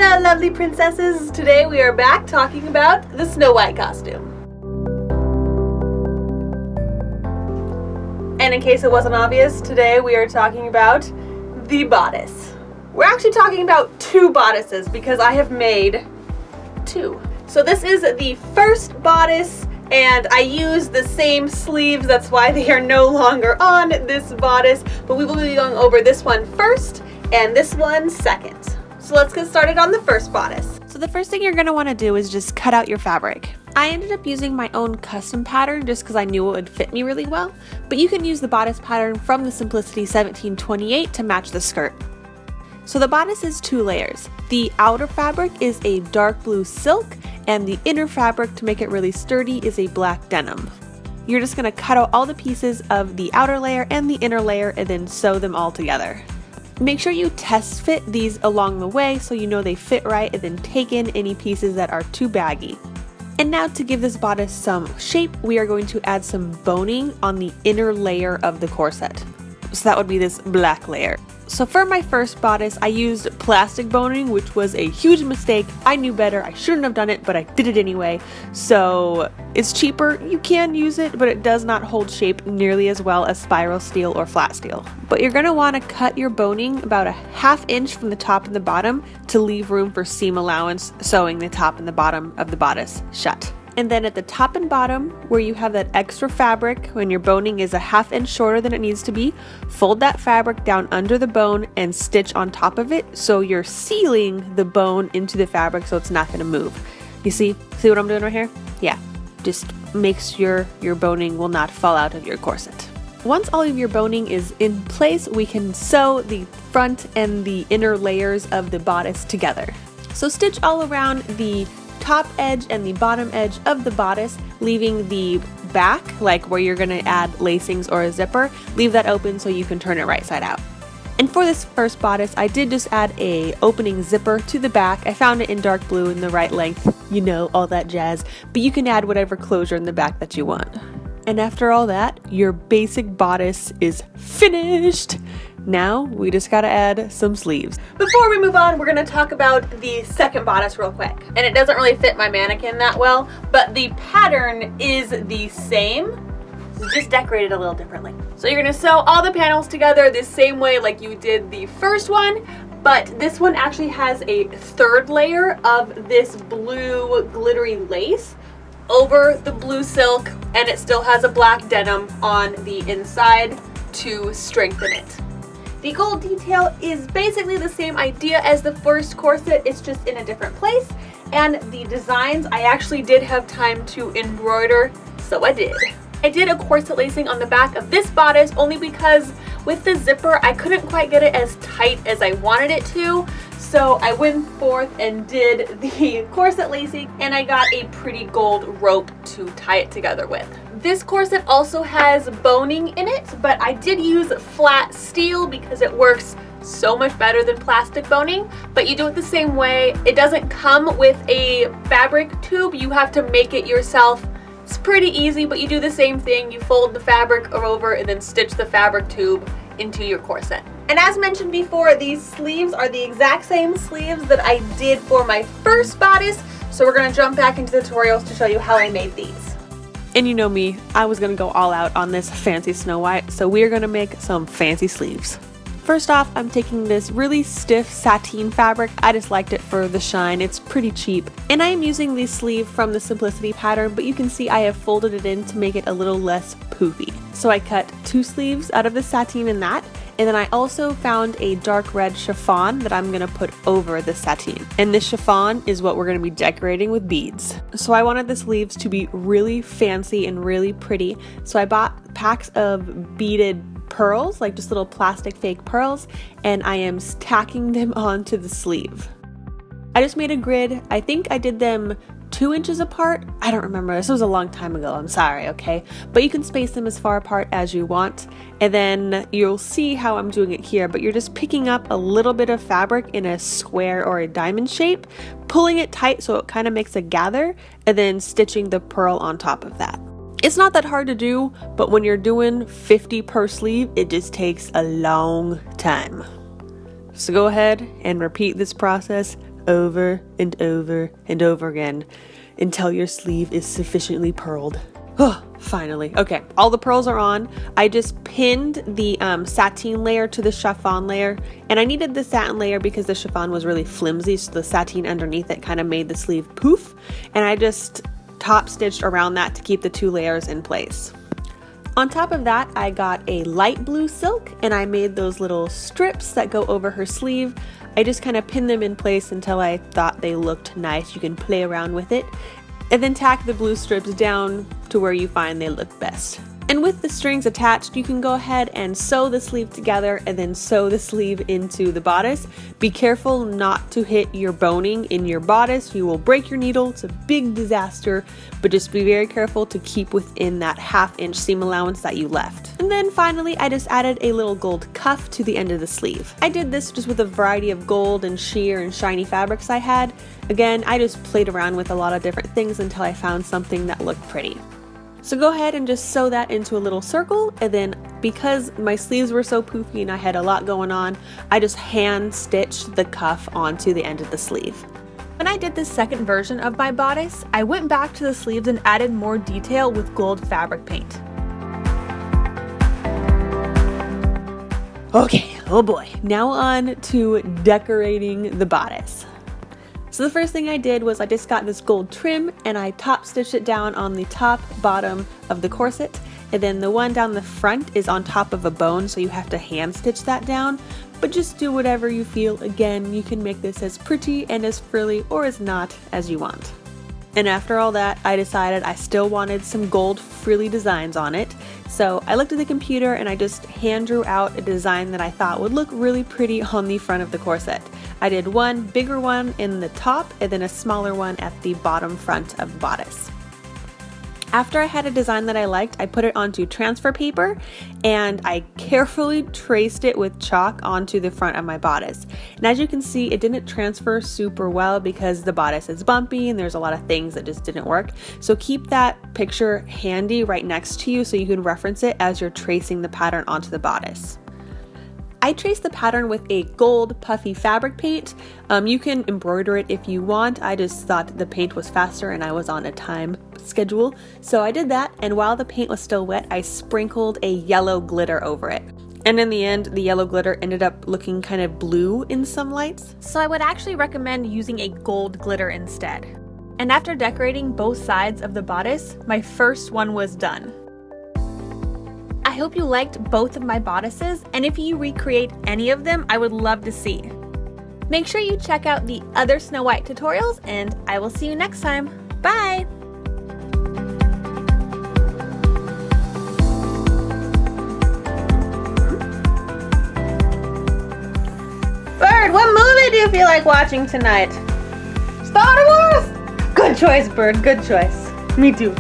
Hello lovely princesses! Today we are back talking about the Snow White costume. And in case it wasn't obvious, today we are talking about the bodice. We're actually talking about two bodices because I have made two. So this is the first bodice and I use the same sleeves, that's why they are no longer on this bodice, but we will be going over this one first and this one second. So let's get started on the first bodice. So the first thing you're going to want to do is just cut out your fabric. I ended up using my own custom pattern just because I knew it would fit me really well, but you can use the bodice pattern from the Simplicity 1728 to match the skirt. So the bodice is two layers. The outer fabric is a dark blue silk and the inner fabric, to make it really sturdy, is a black denim. You're just going to cut out all the pieces of the outer layer and the inner layer and then sew them all together. Make sure you test fit these along the way so you know they fit right, and then take in any pieces that are too baggy. And now to give this bodice some shape, we are going to add some boning on the inner layer of the corset. So that would be this black layer. So for my first bodice, I used plastic boning, which was a huge mistake. I knew better. I shouldn't have done it, but I did it anyway. So it's cheaper. You can use it, but it does not hold shape nearly as well as spiral steel or flat steel. But you're going to want to cut your boning about a ½ inch from the top and the bottom to leave room for seam allowance, sewing the top and the bottom of the bodice shut. And then at the top and bottom, where you have that extra fabric, when your boning is a ½ inch shorter than it needs to be, fold that fabric down under the bone and stitch on top of it so you're sealing the bone into the fabric so it's not going to move. You see what I'm doing right here? Yeah, just make sure your boning will not fall out of your corset. Once all of your boning is in place, we can sew the front and the inner layers of the bodice together. So stitch all around the top edge and the bottom edge of the bodice, leaving the back, like where you're going to add lacings or a zipper, leave that open so you can turn it right side out. And for this first bodice, I did just add a opening zipper to the back. I found it in dark blue in the right length, you know, all that jazz, but you can add whatever closure in the back that you want. And after all that, your basic bodice is finished. Now we just gotta add some sleeves. Before we move on, we're gonna talk about the second bodice real quick. And it doesn't really fit my mannequin that well, but the pattern is the same, it's just decorated a little differently. So you're gonna sew all the panels together the same way like you did the first one, but this one actually has a third layer of this blue glittery lace over the blue silk, and it still has a black denim on the inside to strengthen it. The gold detail is basically the same idea as the first corset, it's just in a different place, and the designs I actually did have time to embroider, so I did. I did a corset lacing on the back of this bodice only because with the zipper I couldn't quite get it as tight as I wanted it to, so I went forth and did the corset lacing, and I got a pretty gold rope to tie it together with. This corset also has boning in it, but I did use flat steel because it works so much better than plastic boning, but you do it the same way. It doesn't come with a fabric tube, you have to make it yourself. It's pretty easy, but you do the same thing. You fold the fabric over and then stitch the fabric tube into your corset. And as mentioned before, these sleeves are the exact same sleeves that I did for my first bodice, so we're gonna jump back into the tutorials to show you how I made these. And you know me, I was gonna go all out on this fancy Snow White, so we are gonna make some fancy sleeves. First off, I'm taking this really stiff sateen fabric. I just liked it for the shine. It's pretty cheap. And I am using the sleeve from the Simplicity pattern, but you can see I have folded it in to make it a little less poofy. So I cut 2 sleeves out of the sateen in that, and then I also found a dark red chiffon that I'm gonna put over the sateen. And this chiffon is what we're gonna be decorating with beads. So I wanted the sleeves to be really fancy and really pretty, so I bought packs of beaded pearls, like just little plastic fake pearls, and I am tacking them onto the sleeve. I just made a grid. I think I did them 2 inches apart. I don't remember. This was a long time ago. I'm sorry, okay? But you can space them as far apart as you want, and then you'll see how I'm doing it here, but you're just picking up a little bit of fabric in a square or a diamond shape, pulling it tight so it kind of makes a gather, and then stitching the pearl on top of that. It's not that hard to do, but when you're doing 50 per sleeve, it just takes a long time. So go ahead and repeat this process over and over and over again until your sleeve is sufficiently purled. Oh, finally. Okay, all the pearls are on. I just pinned the sateen layer to the chiffon layer, and I needed the satin layer because the chiffon was really flimsy, so the sateen underneath it kind of made the sleeve poof, and I just top stitched around that to keep the two layers in place. On top of that, I got a light blue silk, and I made those little strips that go over her sleeve. I just kind of pinned them in place until I thought they looked nice. You can play around with it. And then tack the blue strips down to where you find they look best. And with the strings attached, you can go ahead and sew the sleeve together and then sew the sleeve into the bodice. Be careful not to hit your boning in your bodice. You will break your needle. It's a big disaster, but just be very careful to keep within that 1/2 inch seam allowance that you left. And then finally, I just added a little gold cuff to the end of the sleeve. I did this just with a variety of gold and sheer and shiny fabrics I had. Again, I just played around with a lot of different things until I found something that looked pretty. So go ahead and just sew that into a little circle, and then because my sleeves were so poofy and I had a lot going on, I just hand stitched the cuff onto the end of the sleeve. When I did this second version of my bodice, I went back to the sleeves and added more detail with gold fabric paint. Okay, oh boy, now on to decorating the bodice. So the first thing I did was I just got this gold trim and I top stitched it down on the top bottom of the corset, and then the one down the front is on top of a bone, so you have to hand stitch that down, but just do whatever you feel. Again, you can make this as pretty and as frilly or as not as you want. And after all that, I decided I still wanted some gold frilly designs on it. So I looked at the computer and I just hand drew out a design that I thought would look really pretty on the front of the corset. I did one bigger one in the top and then a smaller one at the bottom front of the bodice. After I had a design that I liked, I put it onto transfer paper and I carefully traced it with chalk onto the front of my bodice. And as you can see, it didn't transfer super well because the bodice is bumpy and there's a lot of things that just didn't work. So keep that picture handy right next to you so you can reference it as you're tracing the pattern onto the bodice. I traced the pattern with a gold puffy fabric paint. You can embroider it if you want. I just thought the paint was faster and I was on a time schedule. So I did that, and while the paint was still wet, I sprinkled a yellow glitter over it. And in the end, the yellow glitter ended up looking kind of blue in some lights. So I would actually recommend using a gold glitter instead. And after decorating both sides of the bodice, my first one was done. I hope you liked both of my bodices, and if you recreate any of them, I would love to see. Make sure you check out the other Snow White tutorials, and I will see you next time. Bye! Bird, what movie do you feel like watching tonight? Star Wars? Good choice, Bird, good choice. Me too.